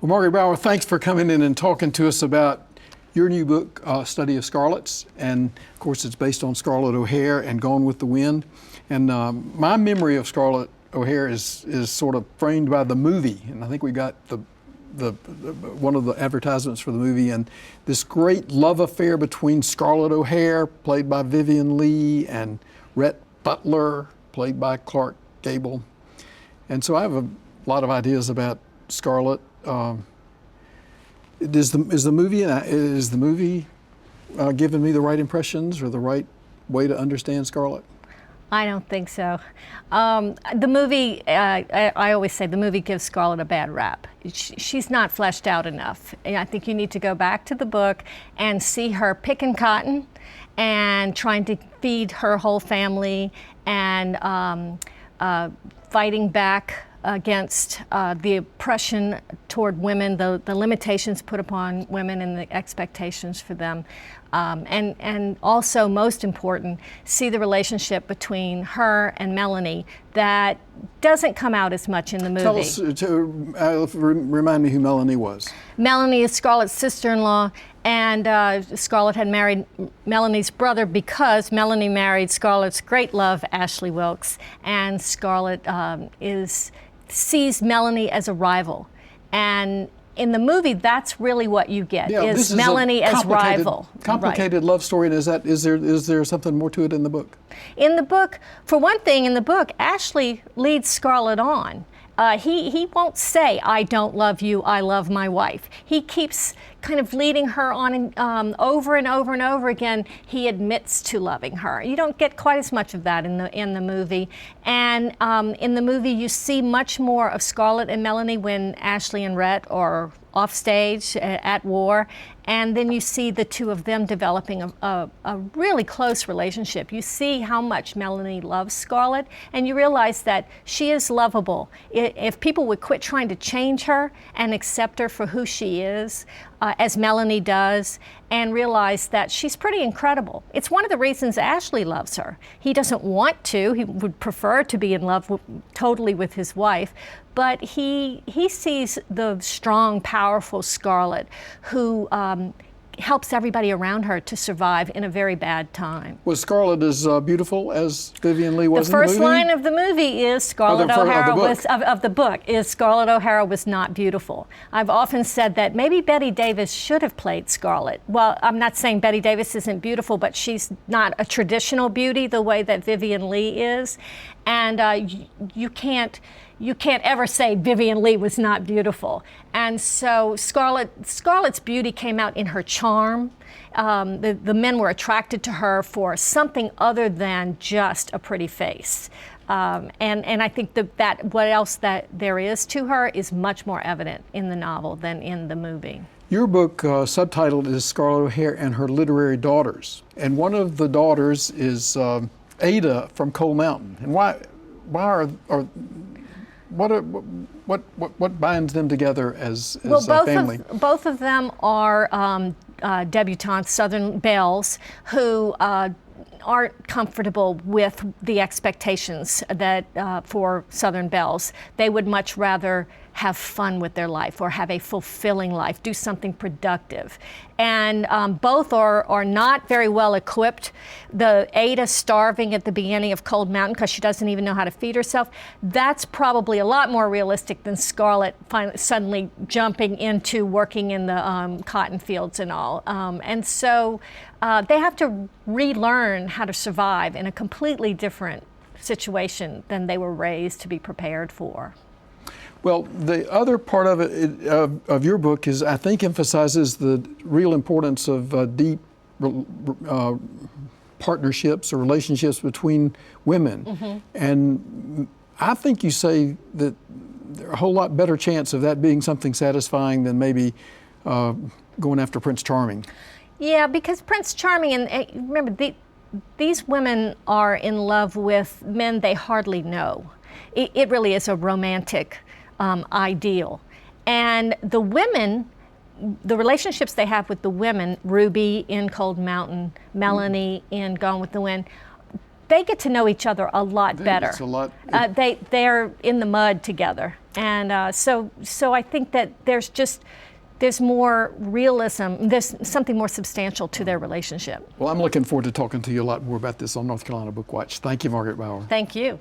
Well, Margaret Bauer, thanks for coming in and talking to us about your new book, Study of Scarletts. And of course, it's based on Scarlett O'Hara and Gone with the Wind. And my memory of Scarlett O'Hara is sort of framed by the movie. And I think we got the one of the advertisements for the movie, and this great love affair between Scarlett O'Hara, played by Vivien Leigh, and Rhett Butler, played by Clark Gable. And so I have a lot of ideas about Scarlett. Is the movie giving me the right impressions or the right way to understand Scarlett? I don't think so. The movie, I always say the movie gives Scarlett a bad rap. She's not fleshed out enough. I think you need to go back to the book and see her picking cotton and trying to feed her whole family and fighting back against the oppression toward women, the limitations put upon women and the expectations for them. And also, most important, see the relationship between her and Melanie that doesn't come out as much in the movie. Tell us, remind me who Melanie was. Melanie is Scarlett's sister-in-law, and Scarlett had married Melanie's brother because Melanie married Scarlett's great love, Ashley Wilkes, and Scarlett sees Melanie as a rival. And in the movie, that's really what you get, is Melanie as rival. Complicated love story, and is there something more to it in the book? In the book, for one thing, in the book, Ashley leads Scarlett on. He won't say, I don't love you, I love my wife. He keeps kind of leading her on over and over and over again. He admits to loving her. You don't get quite as much of that in the movie. And in the movie, you see much more of Scarlett and Melanie when Ashley and Rhett are off stage at war. And then you see the two of them developing a really close relationship. You see how much Melanie loves Scarlett, and you realize that she is lovable. If people would quit trying to change her and accept her for who she is, as Melanie does, and realize that she's pretty incredible. It's one of the reasons Ashley loves her. He doesn't want to. He would prefer to be in love totally with his wife, but he sees the strong, powerful Scarlett who helps everybody around her to survive in a very bad time. Was Scarlett as beautiful as Vivien Leigh was in the movie? The first line of the movie is Scarlett O'Hara Scarlett O'Hara was not beautiful. I've often said that maybe Bette Davis should have played Scarlett. Well, I'm not saying Bette Davis isn't beautiful, but she's not a traditional beauty the way that Vivien Leigh is. And you can't ever say Vivien Leigh was not beautiful. And so Scarlett's beauty came out in her charm. The men were attracted to her for something other than just a pretty face. And I think that what else that there is to her is much more evident in the novel than in the movie. Your book subtitled is Scarlett O'Hara and Her Literary Daughters. And one of the daughters is Ada from Cold Mountain. And what binds them together as a family? Both of them are debutantes, Southern belles, who aren't comfortable with the expectations that for Southern belles. They would much rather have fun with their life or have a fulfilling life, do something productive. And both are not very well equipped. The Ada starving at the beginning of Cold Mountain because she doesn't even know how to feed herself, that's probably a lot more realistic than Scarlett suddenly jumping into working in the cotton fields and all. And so they have to relearn how to survive in a completely different situation than they were raised to be prepared for. Well, the other part of it, of your book is, I think, emphasizes the real importance of deep partnerships or relationships between women. Mm-hmm. And I think you say that there's a whole lot better chance of that being something satisfying than maybe going after Prince Charming. Yeah, because Prince Charming, and remember, these women are in love with men they hardly know. It really is a romantic ideal. And the women, the relationships they have with the women, Ruby in Cold Mountain, Melanie in Gone with the Wind, they get to know each other a lot better. They're in the mud together. And so I think that there's more realism, there's something more substantial to their relationship. Well, I'm looking forward to talking to you a lot more about this on North Carolina Bookwatch. Thank you, Margaret Bauer. Thank you.